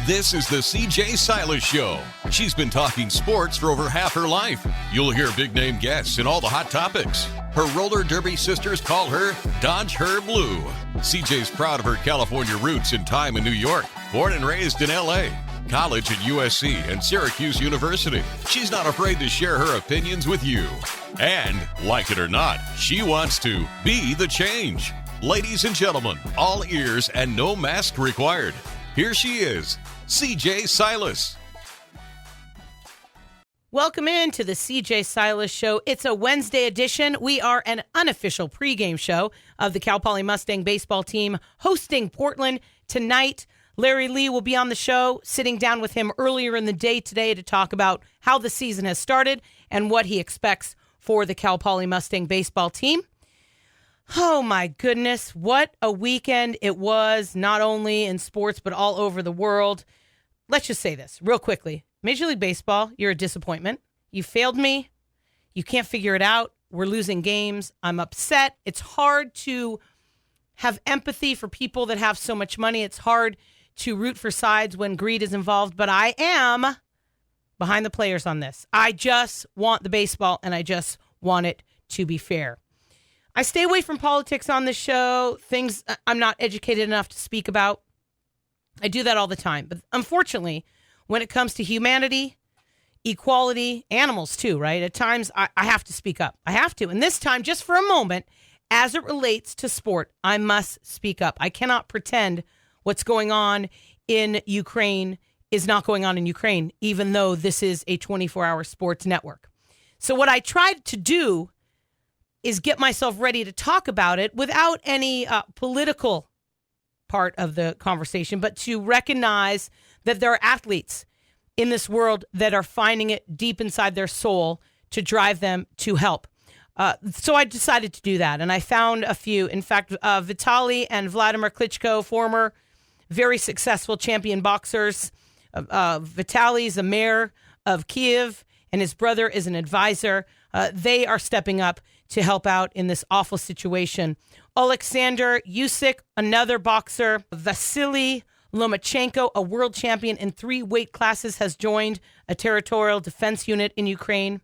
This is the CJ Silas Show. She's been talking sports for over half her life. You'll hear big-name guests and all the hot topics. Her roller derby sisters call her Dodge Her Blue. CJ's proud of her California roots and time in New York. Born and raised in L.A., college at USC and Syracuse University. She's not afraid to share her opinions with you. And, like it or not, she wants to be the change. Ladies and gentlemen, all ears and no mask required. Here she is, CJ Silas. Welcome in to the CJ Silas Show. It's a Wednesday edition. We are an unofficial pregame show of the Cal Poly Mustang baseball team hosting Portland tonight. Larry Lee will be on the show, sitting down with him earlier in the day today to talk about how the season has started and what he expects for the Cal Poly Mustang baseball team. Oh my goodness, what a weekend it was, not only in sports, but all over the world. Let's just say this real quickly. Major League Baseball, you're a disappointment. You failed me. You can't figure it out. We're losing games. I'm upset. It's hard to have empathy for people that have so much money. It's hard to root for sides when greed is involved, but I am behind the players on this. I just want the baseball, and I just want it to be fair. I stay away from politics on this show, things I'm not educated enough to speak about. I do that all the time. But unfortunately, when it comes to humanity, equality, animals too, right? At times, I have to speak up. I have to. And this time, just for a moment, as it relates to sport, I must speak up. I cannot pretend what's going on in Ukraine is not going on in Ukraine, even though this is a 24-hour sports network. So what I tried to do is get myself ready to talk about it without any political part of the conversation, but to recognize that there are athletes in this world that are finding it deep inside their soul to drive them to help. So I decided to do that, and I found a few. In fact, Vitaly and Vladimir Klitschko, former very successful champion boxers. Vitaly's a mayor of Kiev, and his brother is an advisor. They are stepping up to help out in this awful situation. Alexander Usyk, another boxer. Vasily Lomachenko, a world champion in 3 weight classes, has joined a territorial defense unit in Ukraine.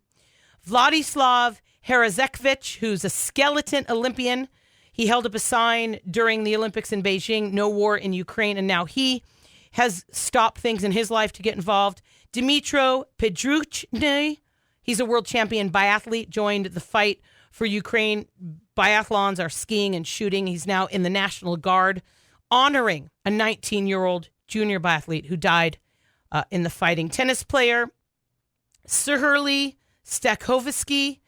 Vladislav Herezekvich, who's a skeleton Olympian. He held up a sign during the Olympics in Beijing, no war in Ukraine, and now he has stopped things in his life to get involved. Dmitro Pedruchny, he's a world champion biathlete, joined the fight for Ukraine. Biathlons are skiing and shooting. He's now in the National Guard, honoring a 19-year-old junior biathlete who died in the fighting. Tennis player Serhii Stakhovsky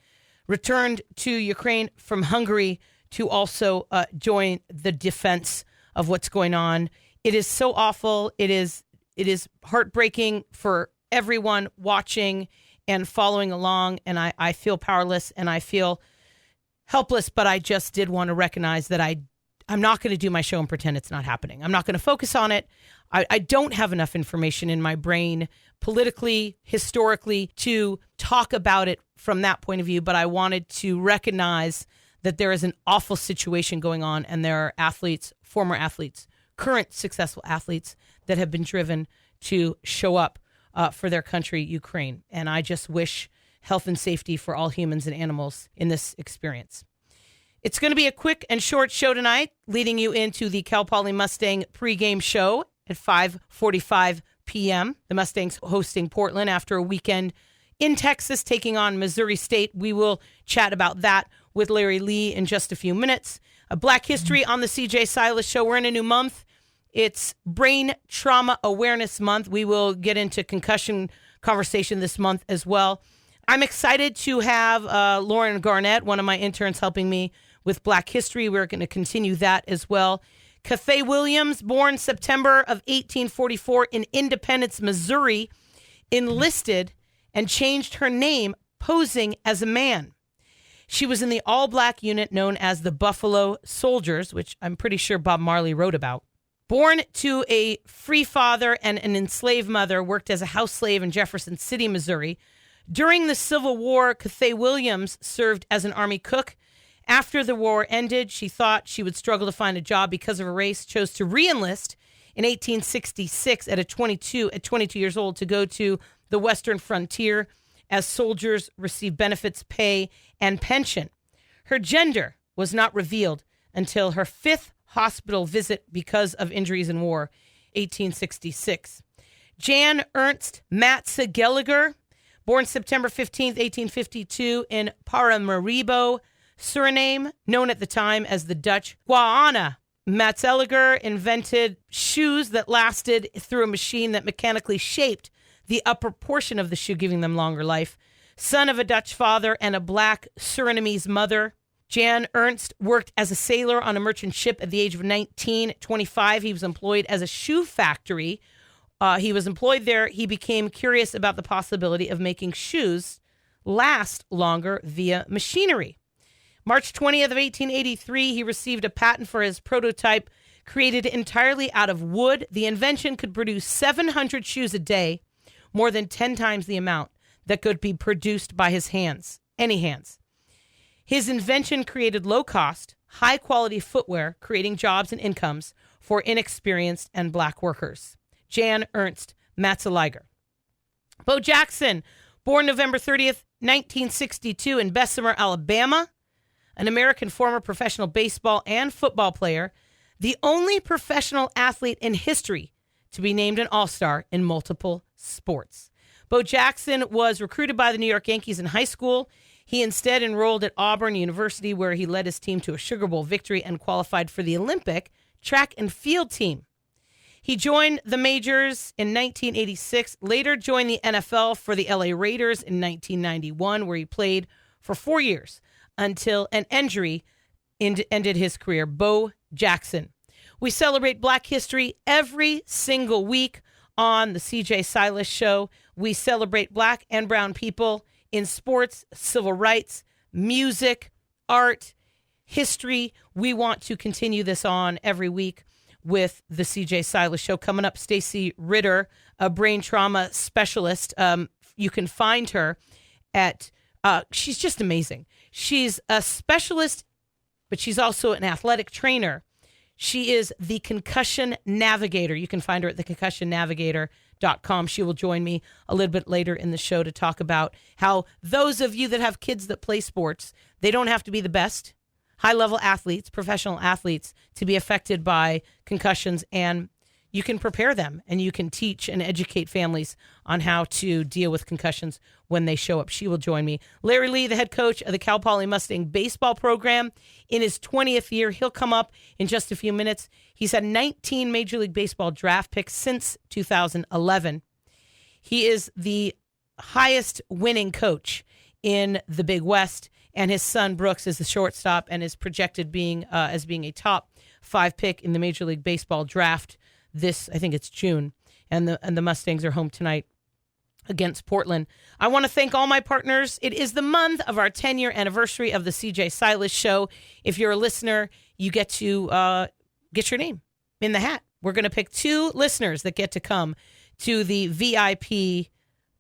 returned to Ukraine from Hungary to also join the defense of what's going on. It is so awful. It is heartbreaking for everyone watching and following along, and I feel powerless and I feel helpless, but I just did want to recognize that I'm not going to do my show and pretend it's not happening. I'm not going to focus on it. I don't have enough information in my brain politically, historically, to talk about it from that point of view, but I wanted to recognize that there is an awful situation going on, and there are athletes, former athletes, current successful athletes that have been driven to show up for their country, Ukraine. And I just wish health and safety for all humans and animals in this experience. It's going to be a quick and short show tonight, leading you into the Cal Poly Mustang pregame show at 5:45 p.m. The Mustangs hosting Portland after a weekend in Texas, taking on Missouri State. We will chat about that with Larry Lee in just a few minutes. Black History on the CJ Silas Show. We're in a new month. It's Brain Trauma Awareness Month. We will get into concussion conversation this month as well. I'm excited to have Lauren Garnett, one of my interns, helping me with Black History. We're going to continue that as well. Cathay Williams, born September of 1844 in Independence, Missouri, enlisted and changed her name, posing as a man. She was in the all-black unit known as the Buffalo Soldiers, which I'm pretty sure Bob Marley wrote about. Born to a free father and an enslaved mother, worked as a house slave in Jefferson City, Missouri. During the Civil War, Cathay Williams served as an Army cook. After the war ended, she thought she would struggle to find a job because of her race, chose to re-enlist in 1866 at 22 years old to go to the Western frontier as soldiers received benefits, pay, and pension. Her gender was not revealed until her 5th hospital visit because of injuries in war, 1866. Jan Ernst Matze-Gallagher, born September 15th, 1852 in Paramaribo, Suriname, known at the time as the Dutch Guiana. Matze-Gallagher invented shoes that lasted through a machine that mechanically shaped the upper portion of the shoe, giving them longer life. Son of a Dutch father and a black Surinamese mother, Jan Ernst worked as a sailor on a merchant ship at the age of 19. At 25, he was employed as a shoe factory. He was employed there. He became curious about the possibility of making shoes last longer via machinery. March 20th of 1883, he received a patent for his prototype, created entirely out of wood. The invention could produce 700 shoes a day, more than 10 times the amount that could be produced by his hands, any hands. His invention created low-cost, high-quality footwear, creating jobs and incomes for inexperienced and black workers. Jan Ernst Matze-Gallagher. Bo Jackson, born November 30th, 1962 in Bessemer, Alabama, an American former professional baseball and football player, the only professional athlete in history to be named an all-star in multiple sports. Bo Jackson was recruited by the New York Yankees in high school. He instead enrolled at Auburn University, where he led his team to a Sugar Bowl victory and qualified for the Olympic track and field team. He joined the majors in 1986, later joined the NFL for the LA Raiders in 1991, where he played for 4 years until an injury ended his career. Bo Jackson. We celebrate Black history every single week on the CJ Silas Show. We celebrate Black and brown people in sports, civil rights, music, art, history. We want to continue this on every week with the CJ Silas Show. Coming up, Stacy Ritter, a brain trauma specialist. You can find her at, she's just amazing. She's a specialist, but she's also an athletic trainer. She is the Concussion Navigator. You can find her at theconcussionnavigator.com. She will join me a little bit later in the show to talk about how those of you that have kids that play sports, they don't have to be the best high-level athletes, professional athletes, to be affected by concussions, and you can prepare them and you can teach and educate families on how to deal with concussions when they show up. She will join me. Larry Lee, the head coach of the Cal Poly Mustang baseball program, in his 20th year. He'll come up in just a few minutes. He's had 19 Major League Baseball draft picks since 2011. He is the highest winning coach in the Big West, and his son Brooks is the shortstop and is projected as being a top 5 pick in the Major League Baseball draft. I think it's June, and the Mustangs are home tonight against Portland. I want to thank all my partners. It is the month of our 10-year anniversary of the CJ Silas Show. If you're a listener, you get to get your name in the hat. We're going to pick 2 listeners that get to come to the VIP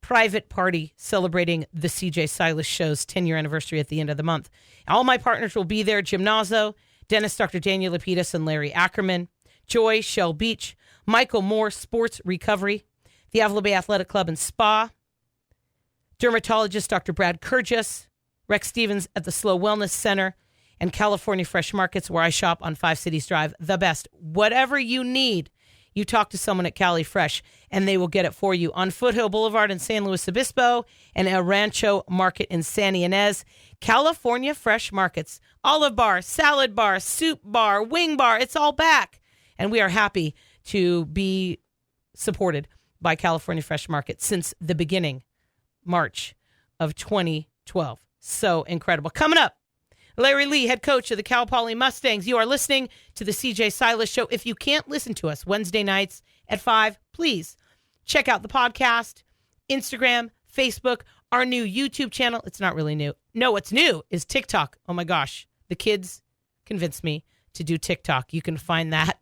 private party celebrating the CJ Silas Show's 10-year anniversary at the end of the month. All my partners will be there: Jim Nazzo, Dennis, Dr. Daniel Lapidus, and Larry Ackerman, Joy, Shell Beach, Michael Moore, Sports Recovery, the Avila Bay Athletic Club and Spa, dermatologist Dr. Brad Kurgis, Rex Stevens at the Slow Wellness Center, and California Fresh Markets, where I shop on 5 Cities Drive. The best. Whatever you need, you talk to someone at Cali Fresh, and they will get it for you. On Foothill Boulevard in San Luis Obispo and El Rancho Market in San Ynez, California Fresh Markets. Olive bar, salad bar, soup bar, wing bar, it's all back. And we are happy to be supported by California Fresh Market since the beginning, March of 2012. So incredible. Coming up, Larry Lee, head coach of the Cal Poly Mustangs. You are listening to the CJ Silas Show. If you can't listen to us Wednesday nights at 5, please check out the podcast, Instagram, Facebook, our new YouTube channel. It's not really new. No, what's new is TikTok. Oh my gosh. The kids convinced me to do TikTok. You can find that.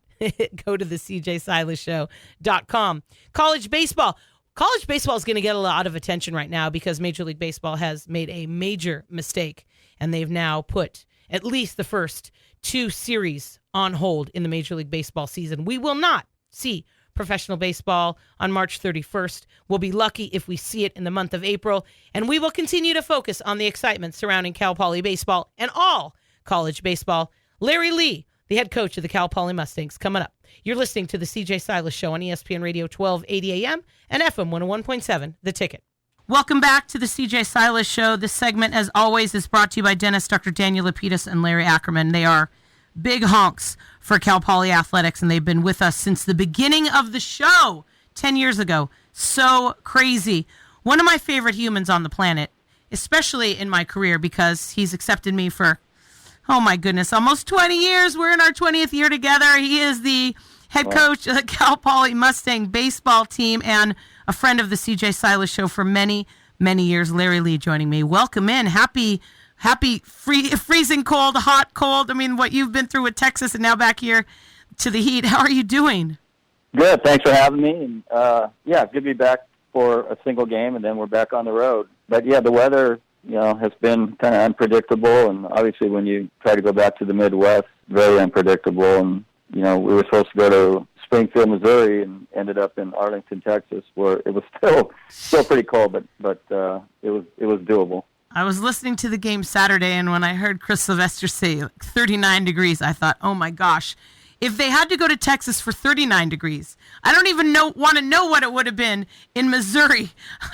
Go to the CJSilasShow.com. College baseball. College baseball is going to get a lot of attention right now because Major League Baseball has made a major mistake, and they've now put at least the first 2 series on hold in the Major League Baseball season. We will not see professional baseball on March 31st. We'll be lucky if we see it in the month of April, and we will continue to focus on the excitement surrounding Cal Poly baseball and all college baseball. Larry Lee, the head coach of the Cal Poly Mustangs, coming up. You're listening to the CJ Silas Show on ESPN Radio 1280 AM and FM 101.7, The Ticket. Welcome back to the CJ Silas Show. This segment, as always, is brought to you by dentist Dr. Daniel Lapidus and Larry Ackerman. They are big honks for Cal Poly Athletics, and they've been with us since the beginning of the show 10 years ago. So crazy. One of my favorite humans on the planet, especially in my career, because he's accepted me for, oh my goodness, almost 20 years. We're in our 20th year together. He is the head coach of the Cal Poly Mustang baseball team and a friend of the CJ Silas Show for many, many years. Larry Lee joining me. Welcome in. Happy freezing cold, hot, cold. I mean, what you've been through with Texas and now back here to the heat. How are you doing? Good. Thanks for having me. And good to be back for a single game, and then we're back on the road. But yeah, the weather, has been kind of unpredictable, and obviously when you try to go back to the Midwest, very unpredictable. And we were supposed to go to Springfield, Missouri, and ended up in Arlington, Texas, where it was still pretty cold, but it was doable. I was listening to the game Saturday, and when I heard Chris Sylvester say 39 degrees, I thought, oh my gosh, if they had to go to Texas for 39 degrees, I don't even want to know what it would have been in Missouri.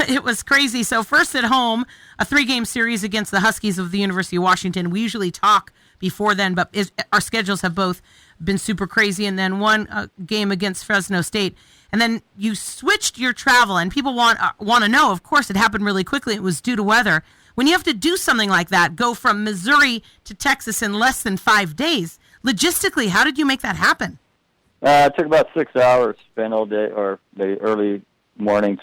It was crazy. So first at home, a 3-game series against the Huskies of the University of Washington. We usually talk before then, but our schedules have both been super crazy. And then one game against Fresno State. And then you switched your travel, and people want to know, of course, it happened really quickly. It was due to weather. When you have to do something like that, go from Missouri to Texas in less than 5 days, logistically, how did you make that happen? It took about 6 hours, spent all day, or the early morning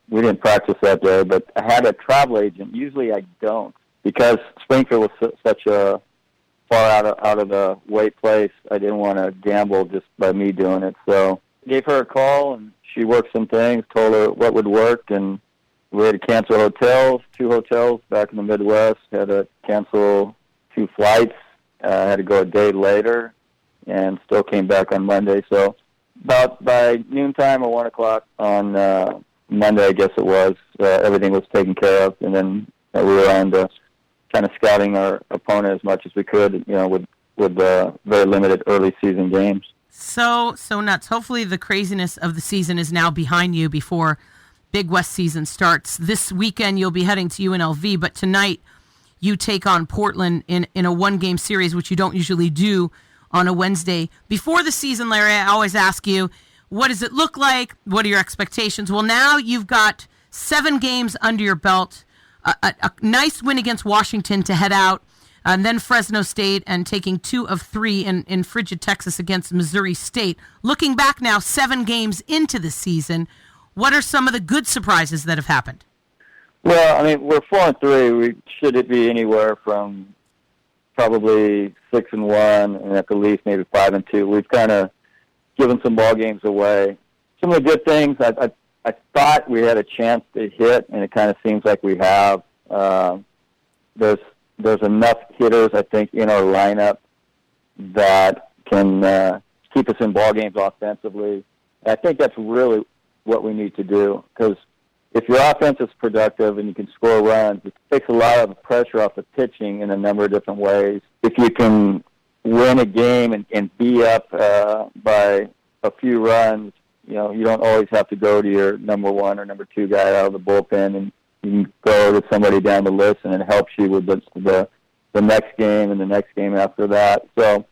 we didn't practice that day, but I had a travel agent. Usually I don't, because Springfield was such a far out of the way place. I didn't want to gamble just by me doing it. So I gave her a call, and she worked some things, told her what would work, and we had to cancel hotels, 2 hotels back in the Midwest, had to cancel 2 flights, had to go a day later, and still came back on Monday. So about by noontime or 1 o'clock on Monday, I guess it was, everything was taken care of, and then we were on to kind of scouting our opponent as much as we could, with very limited early season games. So nuts. Hopefully the craziness of the season is now behind you before Big West season starts. This weekend you'll be heading to UNLV, but tonight you take on Portland in a 1-game series, which you don't usually do on a Wednesday. Before the season, Larry, I always ask you, what does it look like? What are your expectations? Well, now you've got 7 games under your belt, a nice win against Washington to head out, and then Fresno State, and taking 2 of 3 in frigid Texas against Missouri State. Looking back now, 7 games into the season, what are some of the good surprises that have happened? Well, I mean, we're 4-3. We should be anywhere from probably 6-1, and at the least maybe 5-2. We've kind of given some ball games away. Some of the good things, I thought we had a chance to hit, and it kind of seems like we have. There's enough hitters, I think, in our lineup that can keep us in ball games offensively. I think that's really what we need to do, because if your offense is productive and you can score runs, it takes a lot of pressure off the pitching in a number of different ways. If you can win a game and be up by a few runs, you don't always have to go to your number 1 or number 2 guy out of the bullpen, and you can go to somebody down the list, and it helps you with the next game and the next game after that. So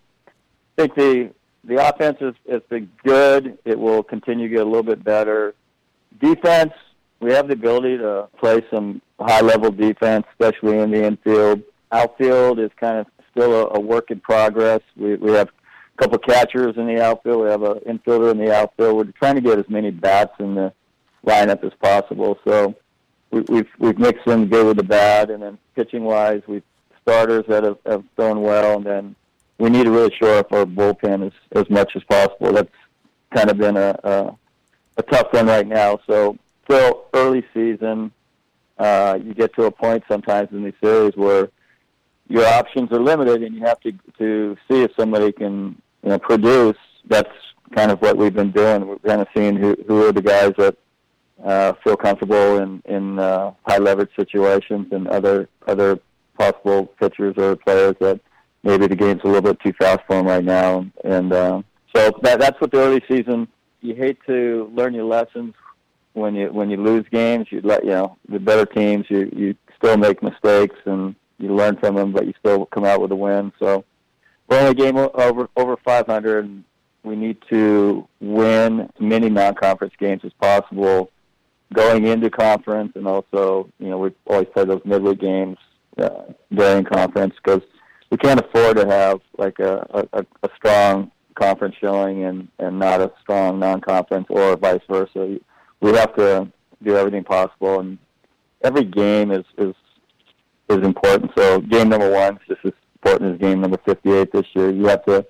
I think the offense has been good. It will continue to get a little bit better. Defense, we have the ability to play some high-level defense, especially in the infield. Outfield is kind of still a work in progress. We have a couple catchers in the outfield. We have an infielder in the outfield. We're trying to get as many bats in the lineup as possible. So we've mixed in good with the bad, and then pitching-wise, we've starters that have thrown well, and then we need to really shore up our bullpen as much as possible. That's kind of been a tough one right now. So still early season, you get to a point sometimes in these series where your options are limited, and you have to see if somebody can produce. That's kind of what we've been doing. We're kind of seeing who are the guys that feel comfortable in high leverage situations, and other possible pitchers or players that maybe the game's a little bit too fast for them right now. And so that's what the early season. You hate to learn your lessons when you lose games. The better teams, you still make mistakes and you learn from them, but you still come out with a win. So we're only a game over 500, and we need to win as many non-conference games as possible going into conference, and also, we always play those midweek games during conference, because we can't afford to have like a strong conference showing and not a strong non-conference, or vice versa. We have to do everything possible, and every game is important. So game number 1 is just as important as game number 58 this year. You have to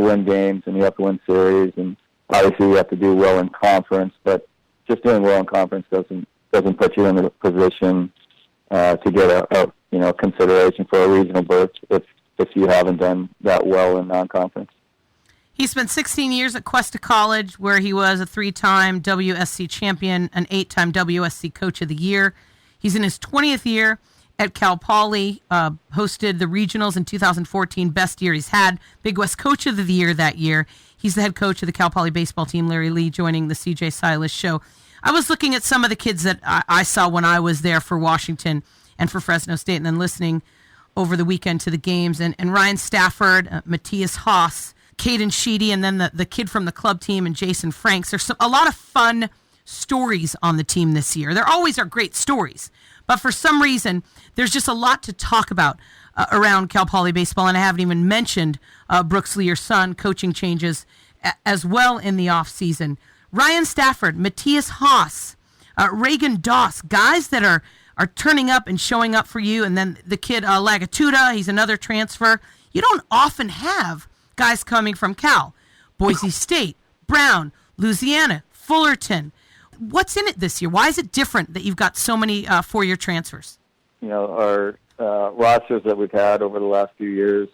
win games, and you have to win series, and obviously you have to do well in conference, but just doing well in conference doesn't put you in a position to get a consideration for a regional berth if you haven't done that well in non-conference. He spent 16 years at Cuesta College, where he was a 3-time WSC champion, an 8-time WSC Coach of the Year. He's in his 20th year at Cal Poly, hosted the regionals in 2014, best year he's had, Big West Coach of the Year that year. He's the head coach of the Cal Poly baseball team. Larry Lee joining the CJ Silas show. I was looking at some of the kids that I saw when I was there for Washington and for Fresno State, and then listening over the weekend to the games. And Ryan Stafford, Matthias Haas, Caden Sheedy, and then the kid from the club team, and Jason Franks. There's a lot of fun stories on the team this year. There always are great stories, but for some reason, there's just a lot to talk about around Cal Poly baseball, and I haven't even mentioned Brooks Lee, your son, coaching changes as well in the offseason. Ryan Stafford, Matthias Haas, Reagan Doss, guys that are turning up and showing up for you, and then the kid Lagitude, he's another transfer. You don't often have guys coming from Cal. Boise State, Brown, Louisiana, Fullerton. What's in it this year? Why is it different that you've got so many 4-year transfers? Our rosters that we've had over the last few years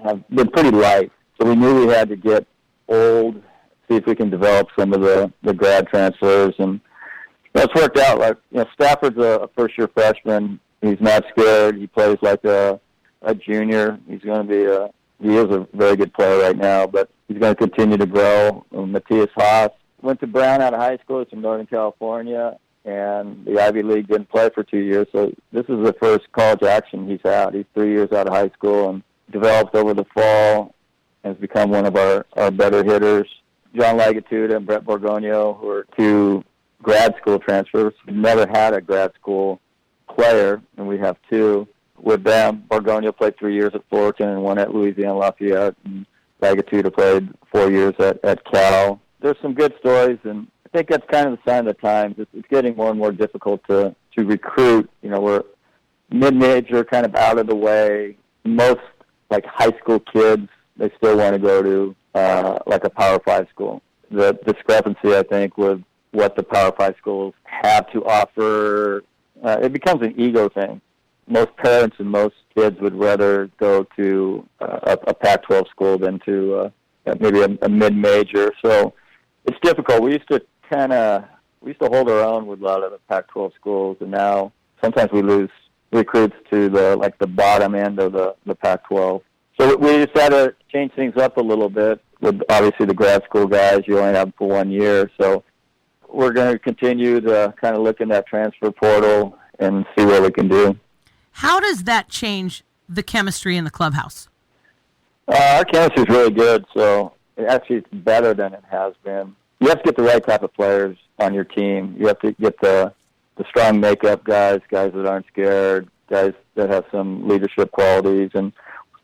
have been pretty light. So we knew we had to get old, see if we can develop some of the grad transfers. And that's worked out. Like, Stafford's a first-year freshman. He's not scared. He plays like a junior. He's going to be he is a very good player right now, but he's going to continue to grow. Matthias Haas went to Brown out of high school. He's from Northern California, and the Ivy League didn't play for 2 years. So this is the first college action he's had. He's 3 years out of high school and developed over the fall and has become one of our better hitters. John Lagitude and Brett Borgonio, who are 2 grad school transfers. We've never had a grad school player, and we have 2. With them, Borgonio played 3 years at Fullerton and 1 at Louisiana Lafayette, and Lagitude played 4 years at Cal. There's some good stories, and I think that's kind of the sign of the times. It's getting more and more difficult to recruit. We're mid-major, kind of out of the way. Most like high school kids, they still want to go to like a Power 5 school. The discrepancy, I think, with what the Power 5 schools have to offer, it becomes an ego thing. Most parents and most kids would rather go to a Pac-12 school than to maybe a mid-major. So it's difficult. We used to hold our own with a lot of the Pac-12 schools, and now sometimes we lose recruits to the bottom end of the Pac-12. So we decided to change things up a little bit with obviously the grad school guys. You only have them for 1 year, so we're going to continue to kind of look in that transfer portal and see what we can do. How does that change the chemistry in the clubhouse? Our chemistry is really good, so it's better than it has been. You have to get the right type of players on your team. You have to get the strong makeup guys that aren't scared, guys that have some leadership qualities, and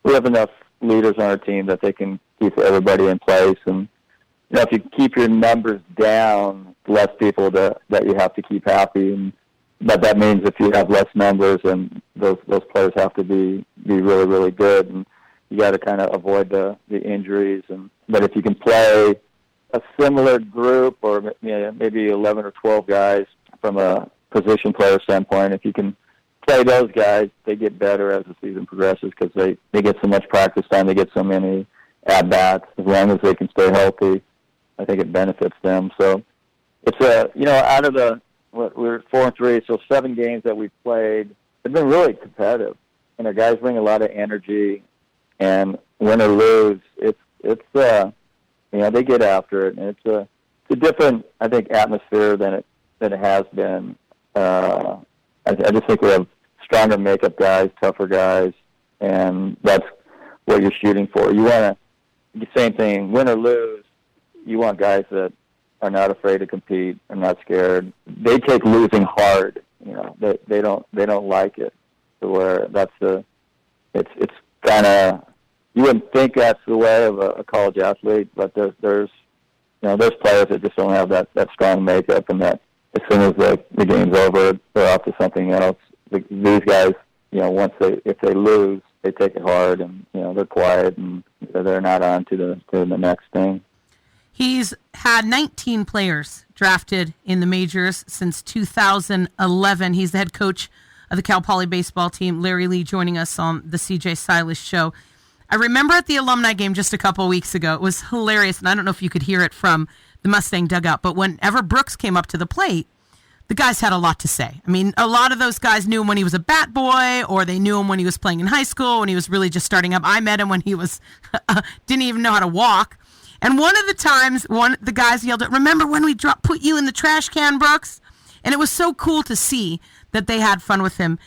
we have enough leaders on our team that they can keep everybody in place. And if you keep your numbers down, less people that you have to keep happy. But that means if you have less numbers, and those players have to be really, really good, and you got to kind of avoid the injuries. But if you can play a similar group, or maybe 11 or 12 guys from a position player standpoint, if you can play those guys, they get better as the season progresses because they get so much practice time, they get so many at-bats. As long as they can stay healthy, I think it benefits them. So it's out of we're 4-3, so 7 games that we've played, they've been really competitive, and our guys bring a lot of energy. And win or lose, it's they get after it, and it's a different, I think, atmosphere than it has been. I just think we have stronger makeup guys, tougher guys, and that's what you're shooting for. You want the same thing, win or lose. You want guys that are not afraid to compete and not scared. They take losing hard. They don't like it. To where it's kind of, you wouldn't think that's the way of a college athlete, but there's players that just don't have that strong makeup, and that as soon as the game's over, they're off to something else. These guys, if they lose, they take it hard, and they're quiet, and they're not on to the next thing. He's had 19 players drafted in the majors since 2011. He's the head coach of the Cal Poly baseball team. Larry Lee joining us on the CJ Silas Show. I remember at the alumni game just a couple weeks ago, it was hilarious, and I don't know if you could hear it from the Mustang dugout, but whenever Brooks came up to the plate, the guys had a lot to say. I mean, a lot of those guys knew him when he was a bat boy, or they knew him when he was playing in high school, when he was really just starting up. I met him when he was didn't even know how to walk. And one of the times, the guys yelled, "Remember when we put you in the trash can, Brooks?" And it was so cool to see that they had fun with him.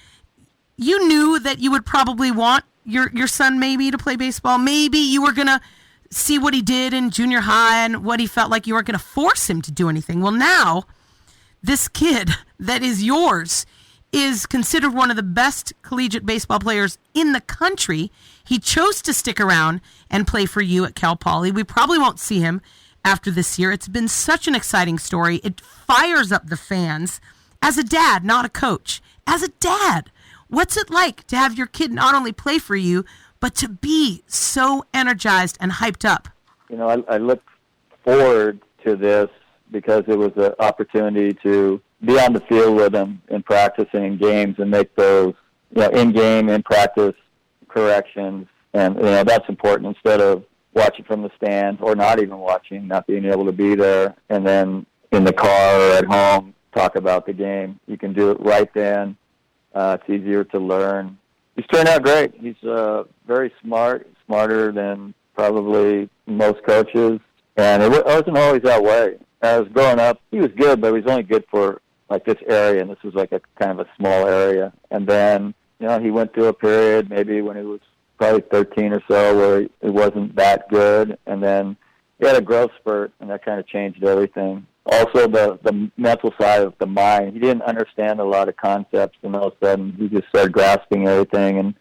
You knew that you would probably want your son maybe to play baseball. Maybe you were going to see what he did in junior high and what he felt like. You weren't going to force him to do anything. Well, now, this kid that is yours is considered one of the best collegiate baseball players in the country. He chose to stick around and play for you at Cal Poly. We probably won't see him after this year. It's been such an exciting story. It fires up the fans. As a dad, not a coach, as a dad, what's it like to have your kid not only play for you, but to be so energized and hyped up? I look forward to this because it was an opportunity to be on the field with him in practicing in games and make those, in-game, in-practice corrections. And, that's important instead of watching from the stands or not even watching, not being able to be there, and then in the car or at home talk about the game. You can do it right then. It's easier to learn. He's turned out great. He's very smart, smarter than probably most coaches, and it wasn't always that way. As growing up, he was good, but he was only good for this area, and this was a kind of a small area. And then, he went through a period maybe when he was probably 13 or so where it wasn't that good, and then he had a growth spurt, and that kind of changed everything. Also, the mental side of the mind. He didn't understand a lot of concepts, and all of a sudden he just started grasping everything, and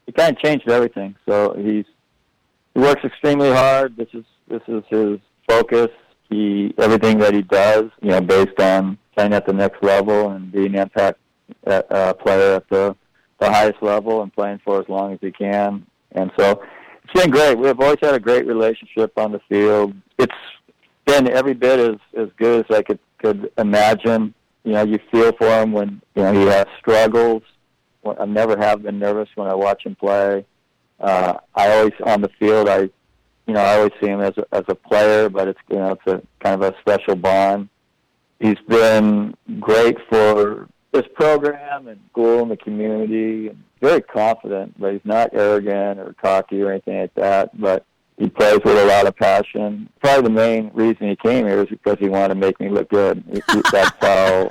it kind of changed everything. So he works extremely hard. This is his focus. Everything that he does, based on playing at the next level and being an impact player at the highest level and playing for as long as he can. And so it's been great. We've always had a great relationship on the field. It's been every bit as good as I could imagine. You feel for him when he has struggles. I never have been nervous when I watch him play. I always on the field. I always see him as a player, but it's it's a kind of a special bond. He's been great for this program and school and the community. And very confident, but he's not arrogant or cocky or anything like that. But he plays with a lot of passion. Probably the main reason he came here is because he wanted to make me look good. That's how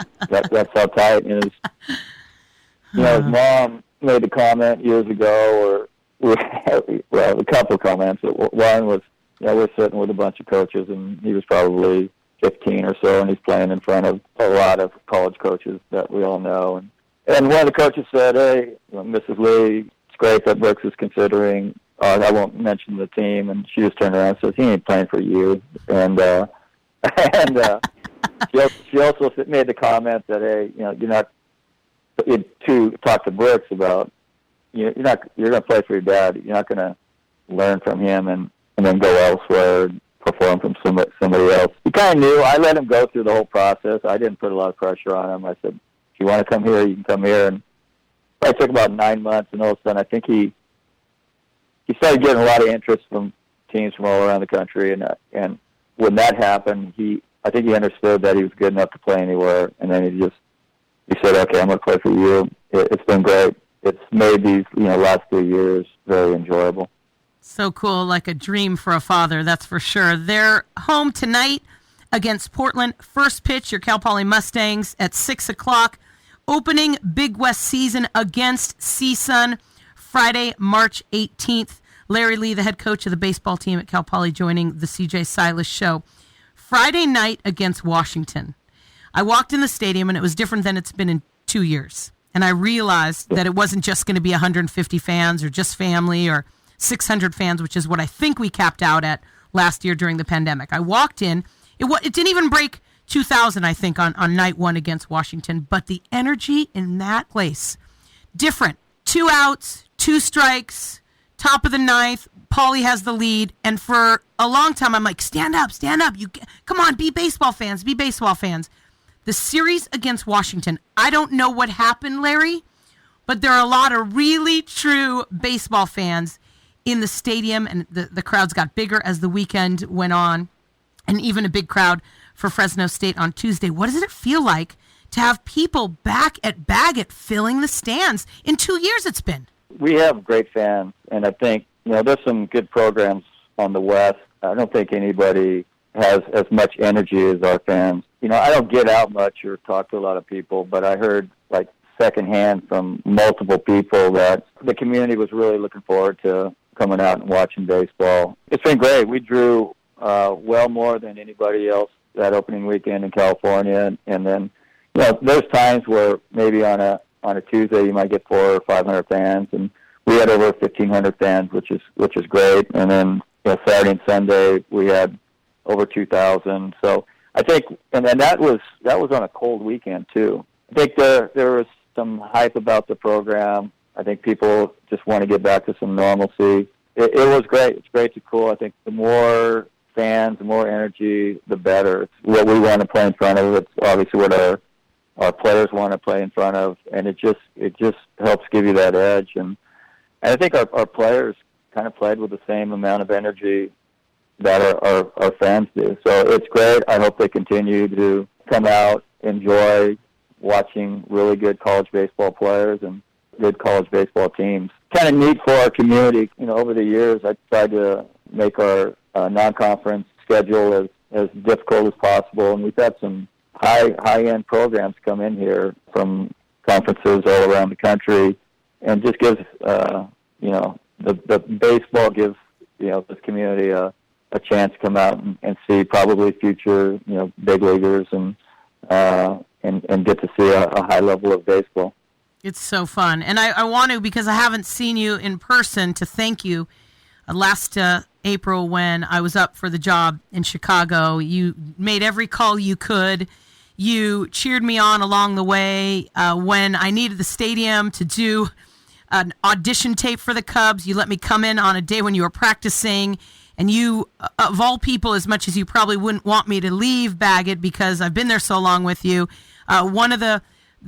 tight. And his mom made a comment years ago, a couple of comments. One was, we're sitting with a bunch of coaches, and he was probably 15 or so, and he's playing in front of a lot of college coaches that we all know. And one of the coaches said, "Hey, Mrs. Lee, it's great that Brooks is considering." I won't mention the team, and she just turned around and says, "He ain't playing for you." And she also made the comment that, "Hey, you're not to talk to Brooks about you're going to play for your dad. You're not going to learn from him and then go elsewhere and perform from somebody else." He kind of knew. I let him go through the whole process. I didn't put a lot of pressure on him. I said, "If you want to come here, you can come here." And it took about 9 months, and all of a sudden I think he started getting a lot of interest from teams from all around the country, and when that happened, I think he understood that he was good enough to play anywhere, and then he said, okay, I'm going to play for you. It's been great. It's made these last 3 years very enjoyable. So cool, like a dream for a father, that's for sure. They're home tonight against Portland. First pitch, your Cal Poly Mustangs at 6 o'clock. Opening Big West season against CSUN Friday, March 18th. Larry Lee, the head coach of the baseball team at Cal Poly, joining the CJ Silas show. Friday night against Washington. I walked in the stadium, and it was different than it's been in 2 years. And I realized that it wasn't just going to be 150 fans or just family or 600 fans, which is what I think we capped out at last year during the pandemic. I walked in. It didn't even break 2,000, I think, on night one against Washington. But the energy in that place, different. 2 outs, 2 strikes, top of the ninth. Paulie has the lead. And for a long time, I'm like, stand up. Come on, be baseball fans. The series against Washington, I don't know what happened, Larry, but there are a lot of really true baseball fans in the stadium, and the crowds got bigger as the weekend went on, and even a big crowd for Fresno State on Tuesday. What does it feel like to have people back at Baggett filling the stands? In 2 years it's been. We have great fans, and I think there's some good programs on the West. I don't think anybody has as much energy as our fans. I don't get out much or talk to a lot of people, but I heard secondhand from multiple people that the community was really looking forward to coming out and watching baseball. It's been great. We drew well more than anybody else that opening weekend in California, and then there's times where maybe on a Tuesday you might get 400 or 500 fans, and we had over 1,500 fans, which is great. And then Saturday and Sunday we had over 2,000. So I think, and that was on a cold weekend too. I think there was some hype about the program. I think people just want to get back to some normalcy. It was great. It's great to cool. I think the more fans, the more energy, the better. It's what we want to play in front of. It's obviously what our players want to play in front of, and it just helps give you that edge. And I think our players kind of played with the same amount of energy that our fans do. So it's great. I hope they continue to come out, enjoy watching really good college baseball players and good college baseball teams. Kind of neat for our community. Over the years, I tried to make our non-conference schedule as difficult as possible, and we've had some high-end programs come in here from conferences all around the country, and just gives the baseball gives this community a chance to come out and see probably future big leaguers and get to see a high level of baseball. It's so fun. And I want to, because I haven't seen you in person, to thank you. Last April when I was up for the job in Chicago, you made every call you could. You cheered me on along the way. When I needed the stadium to do an audition tape for the Cubs, you let me come in on a day when you were practicing. And you, of all people, as much as you probably wouldn't want me to leave Baggett because I've been there so long with you, one of the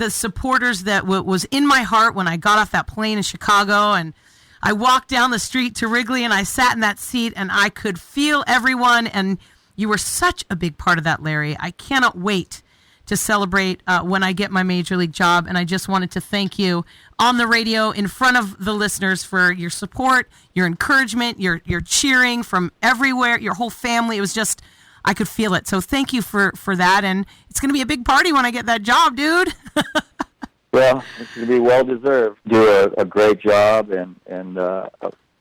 supporters that was in my heart when I got off that plane in Chicago, and I walked down the street to Wrigley and I sat in that seat and I could feel everyone, and you were such a big part of that, Larry. I cannot wait to celebrate when I get my major league job, and I just wanted to thank you on the radio in front of the listeners for your support, your encouragement, your cheering from everywhere, your whole family. It was just, I could feel it. So thank you for that, and it's going to be a big party when I get that job, dude. Well, it's going to be well-deserved. Do a great job, and a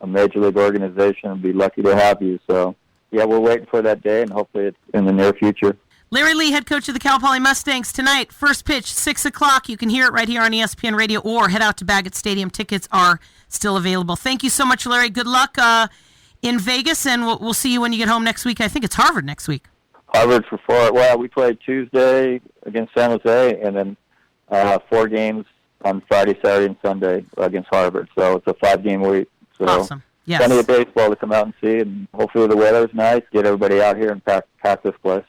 major league organization will be lucky to have you. So, yeah, we're waiting for that day, and hopefully it's in the near future. Larry Lee, head coach of the Cal Poly Mustangs, tonight, first pitch, 6 o'clock. You can hear it right here on ESPN Radio, or head out to Baggett Stadium. Tickets are still available. Thank you so much, Larry. Good luck in Vegas, and we'll see you when you get home next week. I think it's Harvard next week. Harvard for 4. Well, we played Tuesday against San Jose, and then 4 games on Friday, Saturday, and Sunday against Harvard. So it's a 5-game week. So awesome. Yes. Plenty of baseball to come out and see, and hopefully the weather's nice. Get everybody out here and pack this place.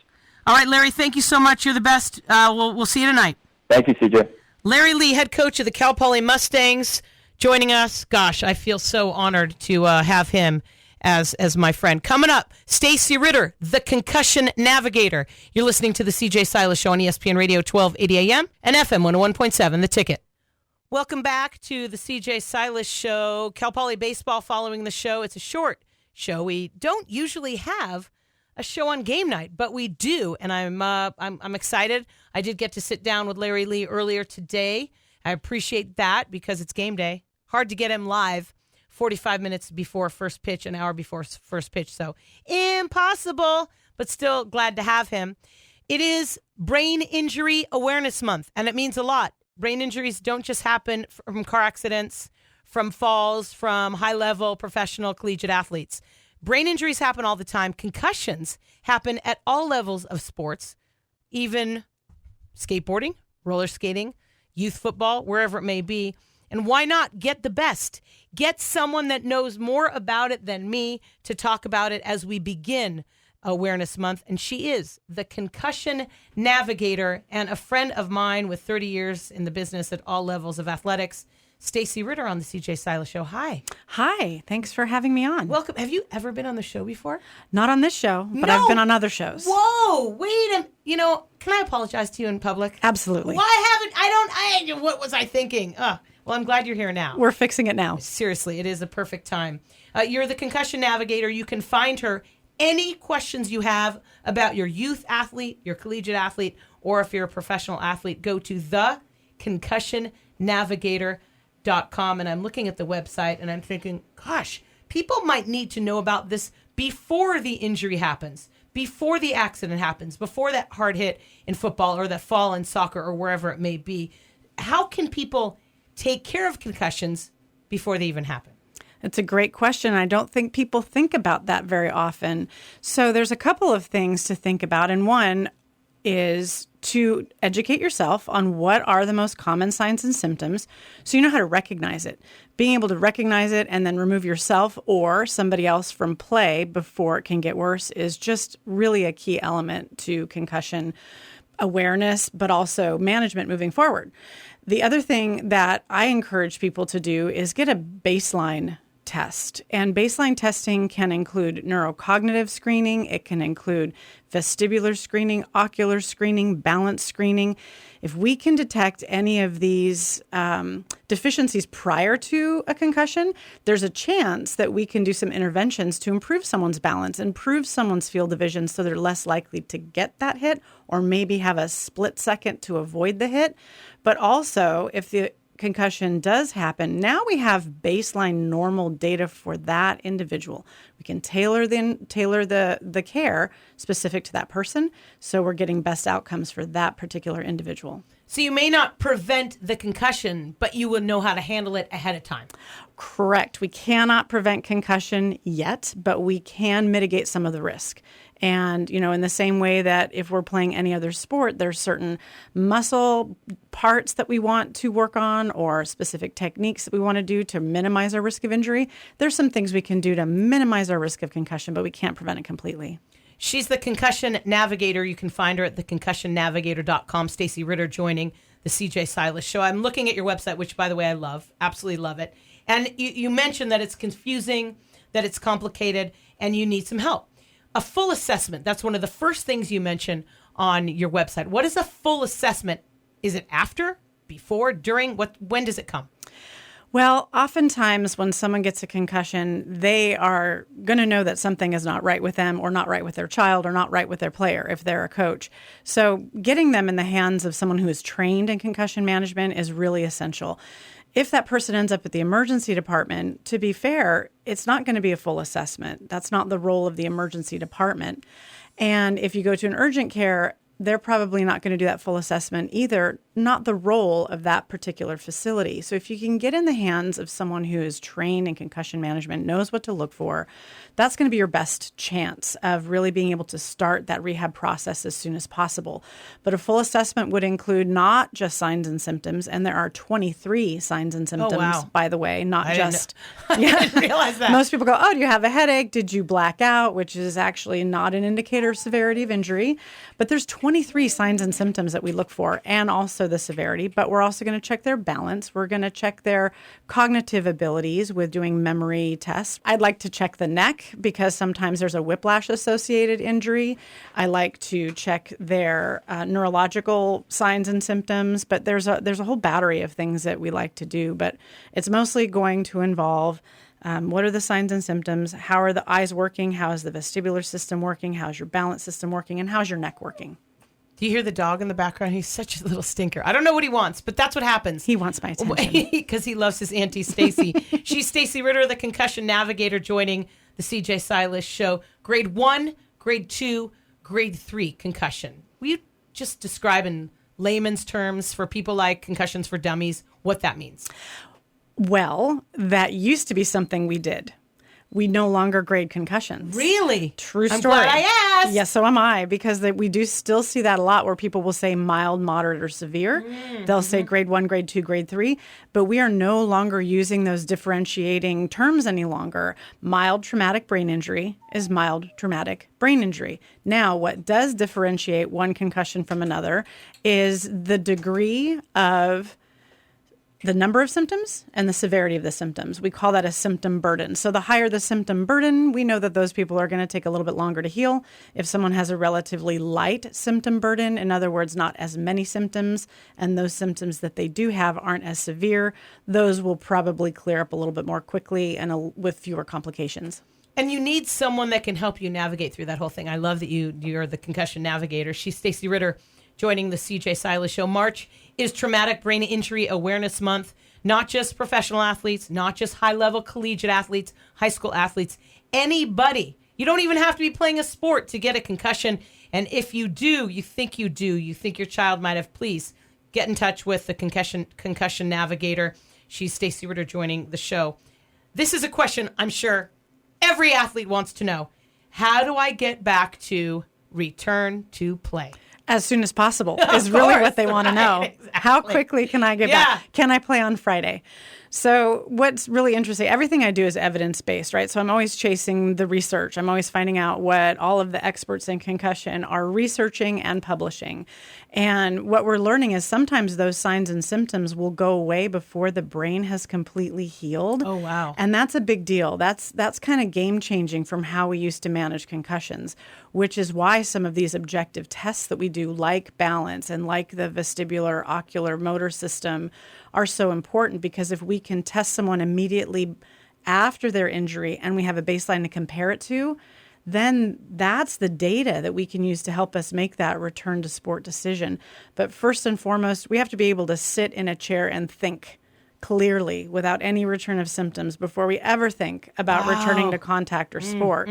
All right, Larry, thank you so much. You're the best. We'll see you tonight. Thank you, CJ. Larry Lee, head coach of the Cal Poly Mustangs, joining us. Gosh, I feel so honored to have him as my friend. Coming up, Stacy Ritter, the Concussion Navigator. You're listening to the CJ Silas Show on ESPN Radio 1280 AM and FM 101.7, The Ticket. Welcome back to the CJ Silas Show. Cal Poly Baseball following the show. It's a short show. We don't usually have a show on game night, but we do, and I'm excited. I did get to sit down with Larry Lee earlier today. I appreciate that because it's game day. Hard to get him live 45 minutes before first pitch, an hour before first pitch, so impossible, but still glad to have him. It is Brain Injury Awareness Month, and it means a lot. Brain injuries don't just happen from car accidents, from falls, from high-level professional collegiate athletes. Brain injuries happen all the time. Concussions happen at all levels of sports, even skateboarding, roller skating, youth football, wherever it may be. And why not get the best? Get someone that knows more about it than me to talk about it as we begin Awareness Month. And she is the Concussion Navigator and a friend of mine with 30 years in the business at all levels of athletics. Stacy Ritter on the CJ Silas Show. Hi. Hi. Thanks for having me on. Welcome. Have you ever been on the show before? Not on this show, but No. I've been on other shows. Whoa, wait a can I apologize to you in public? Absolutely. What was I thinking? Well, I'm glad you're here now. We're fixing it now. Seriously, it is a perfect time. You're the Concussion Navigator. You can find her any questions you have about your youth athlete, your collegiate athlete, or if you're a professional athlete, go to theconcussionnavigator.com. And I'm looking at the website and I'm thinking, gosh, people might need to know about this before the injury happens, before the accident happens, before that hard hit in football or that fall in soccer or wherever it may be. How can people take care of concussions before they even happen? It's a great question. I don't think people think about that very often. So there's a couple of things to think about. And one is to educate yourself on what are the most common signs and symptoms so you know how to recognize it. Being able to recognize it and then remove yourself or somebody else from play before it can get worse is just really a key element to concussion awareness, but also management moving forward. The other thing that I encourage people to do is get a baseline test. And baseline testing can include neurocognitive screening. It can include vestibular screening, ocular screening, balance screening. If we can detect any of these deficiencies prior to a concussion, there's a chance that we can do some interventions to improve someone's balance, improve someone's field of vision so they're less likely to get that hit or maybe have a split second to avoid the hit. But also, if the concussion does happen, now we have baseline normal data for that individual. We can tailor the care specific to that person, so we're getting best outcomes for that particular individual. So you may not prevent the concussion, but you will know how to handle it ahead of time. Correct. We cannot prevent concussion yet, but we can mitigate some of the risk. And, in the same way that if we're playing any other sport, there's certain muscle parts that we want to work on or specific techniques that we want to do to minimize our risk of injury. There's some things we can do to minimize our risk of concussion, but we can't prevent it completely. She's the Concussion Navigator. You can find her at theconcussionnavigator.com. Stacy Ritter joining the CJ Silas Show. I'm looking at your website, which, by the way, I love. Absolutely love it. And you mentioned that it's confusing, that it's complicated, and you need some help. A full assessment, that's one of the first things you mention on your website. What is a full assessment? Is it after, before, during? When does it come? Well, oftentimes when someone gets a concussion, they are going to know that something is not right with them or not right with their child or not right with their player if they're a coach. So getting them in the hands of someone who is trained in concussion management is really essential. If that person ends up at the emergency department, to be fair, it's not going to be a full assessment. That's not the role of the emergency department. And if you go to an urgent care, they're probably not going to do that full assessment either, not the role of that particular facility. So if you can get in the hands of someone who is trained in concussion management, knows what to look for, that's going to be your best chance of really being able to start that rehab process as soon as possible. But a full assessment would include not just signs and symptoms, and there are 23 signs and symptoms, by the way, not just... I didn't realize that. Most people go, oh, do you have a headache? Did you black out? Which is actually not an indicator of severity of injury. But there's 23 23 signs and symptoms that we look for, and also the severity, but we're also going to check their balance. We're going to check their cognitive abilities with doing memory tests. I'd like to check the neck because sometimes there's a whiplash-associated injury. I like to check their neurological signs and symptoms, but there's a whole battery of things that we like to do, but it's mostly going to involve what are the signs and symptoms? How are the eyes working? How is the vestibular system working? How's your balance system working? And how's your neck working? Do you hear the dog in the background? He's such a little stinker. I don't know what he wants, but that's what happens. He wants my attention. Because he loves his Auntie Stacy. She's Stacy Ritter, the concussion navigator, joining the CJ Silas show. Grade 1, grade 2, grade 3 concussion. Will you just describe in layman's terms for people like Concussions for Dummies what that means? Well, that used to be something we did. We no longer grade concussions. Really? True story. I'm glad I asked. Yes, so am I, because we do still see that a lot where people will say mild, moderate, or severe. They'll say grade 1, grade 2, grade 3, but we are no longer using those differentiating terms any longer. Mild traumatic brain injury is mild traumatic brain injury. Now, what does differentiate one concussion from another is the degree of the number of symptoms and the severity of the symptoms. We call that a symptom burden. So the higher the symptom burden, we know that those people are going to take a little bit longer to heal. If someone has a relatively light symptom burden, in other words, not as many symptoms, and those symptoms that they do have aren't as severe, those will probably clear up a little bit more quickly and with fewer complications. And you need someone that can help you navigate through that whole thing. I love that you're the concussion navigator. She's Stacy Ritter, joining the CJ Silas show. March is Traumatic Brain Injury Awareness Month. Not just professional athletes, not just high-level collegiate athletes, high school athletes, anybody. You don't even have to be playing a sport to get a concussion. And if you do, you think your child might have, please get in touch with the concussion navigator. She's Stacy Ritter, joining the show. This is a question I'm sure every athlete wants to know. How do I get back to return to play? As soon as possible is really what they want to know. Exactly. How quickly can I get back? Can I play on Friday? So what's really interesting, everything I do is evidence-based, right? So I'm always chasing the research. I'm always finding out what all of the experts in concussion are researching and publishing. And what we're learning is sometimes those signs and symptoms will go away before the brain has completely healed. Oh, wow. And that's a big deal. That's kind of game-changing from how we used to manage concussions, which is why some of these objective tests that we do, like balance and like the vestibular ocular motor system, are so important, because if we can test someone immediately after their injury and we have a baseline to compare it to, then that's the data that we can use to help us make that return to sport decision. But first and foremost, we have to be able to sit in a chair and think clearly without any return of symptoms before we ever think about returning to contact or sport.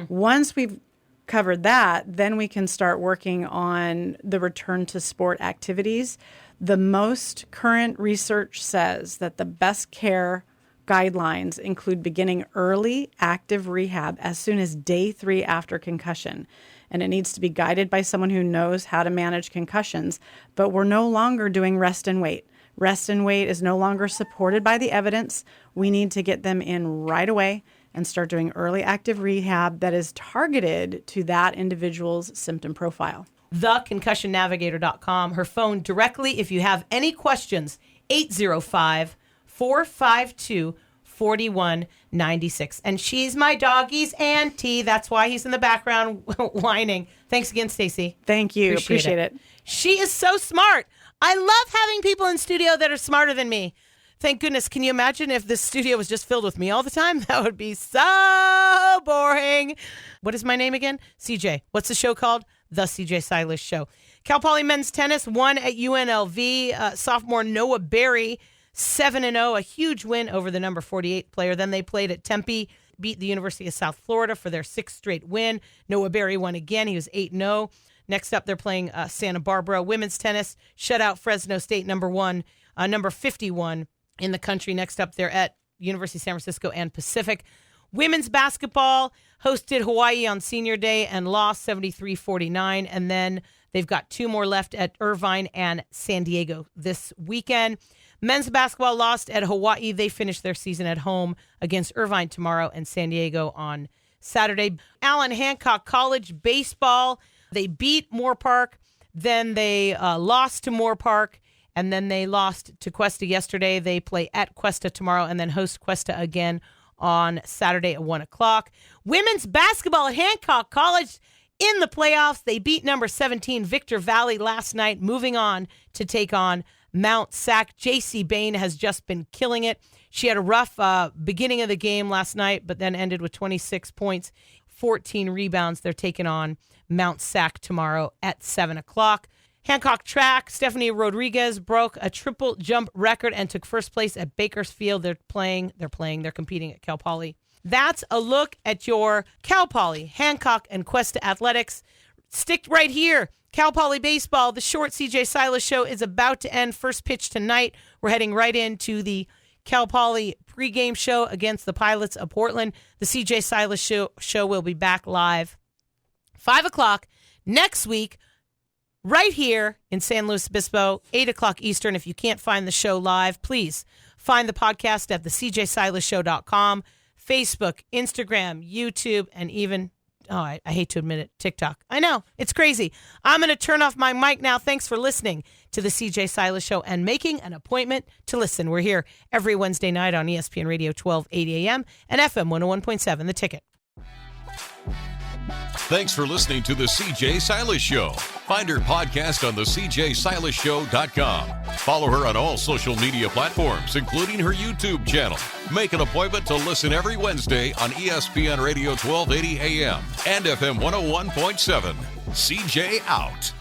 Once we've covered that, then we can start working on the return to sport activities. The most current research says that the best care guidelines include beginning early active rehab as soon as day 3 after concussion. And it needs to be guided by someone who knows how to manage concussions. But we're no longer doing rest and wait. Rest and wait is no longer supported by the evidence. We need to get them in right away and start doing early active rehab that is targeted to that individual's symptom profile. TheConcussionNavigator.com. Her phone directly if you have any questions, 805-452-4196. And she's my doggy's auntie. That's why he's in the background whining. Thanks again, Stacy. Thank you. Appreciate it. She is so smart. I love having people in studio that are smarter than me. Thank goodness. Can you imagine if this studio was just filled with me all the time? That would be so boring. What is my name again? CJ. What's the show called? The CJ Silas Show. Cal Poly men's tennis won at UNLV. Sophomore Noah Berry, 7-0, a huge win over the number 48 player. Then they played at Tempe, beat the University of South Florida for their 6th straight win. Noah Berry won again. He was 8-0. Next up, they're playing Santa Barbara. Women's tennis shut out Fresno State, number 51 in the country. Next up, they're at University of San Francisco and Pacific. Women's basketball hosted Hawaii on Senior Day and lost 73-49. And then they've got 2 more left at Irvine and San Diego this weekend. Men's basketball lost at Hawaii. They finished their season at home against Irvine tomorrow and San Diego on Saturday. Allen Hancock College baseball, they beat Moore Park Then they lost to Moore Park, and then they lost to Cuesta yesterday. They play at Cuesta tomorrow and then host Cuesta again on Saturday at 1 o'clock. Women's basketball at Hancock College in the playoffs. They beat number 17 Victor Valley last night, moving on to take on Mount Sac. J.C. Bain has just been killing it. She had a rough beginning of the game last night, but then ended with 26 points, 14 rebounds. They're taking on Mount Sac tomorrow at 7 o'clock. Hancock track, Stephanie Rodriguez broke a triple jump record and took first place at Bakersfield. They're competing at Cal Poly. That's a look at your Cal Poly, Hancock, and Cuesta athletics. Stick right here. Cal Poly baseball, the short CJ Silas show is about to end. First pitch tonight. We're heading right into the Cal Poly pregame show against the Pilots of Portland. The CJ Silas show will be back live 5 o'clock next week, right here in San Luis Obispo, 8 o'clock Eastern. If you can't find the show live, please find the podcast at thecjsilasshow.com, Facebook, Instagram, YouTube, and even, I hate to admit it, TikTok. I know, it's crazy. I'm going to turn off my mic now. Thanks for listening to the CJ Silas Show and making an appointment to listen. We're here every Wednesday night on ESPN Radio 1280 AM and FM 101.7, The Ticket. Thanks for listening to the CJ Silas Show. Find her podcast on thecjsilasshow.com. Follow her on all social media platforms, including her YouTube channel. Make an appointment to listen every Wednesday on ESPN Radio 1280 AM and FM 101.7. CJ out.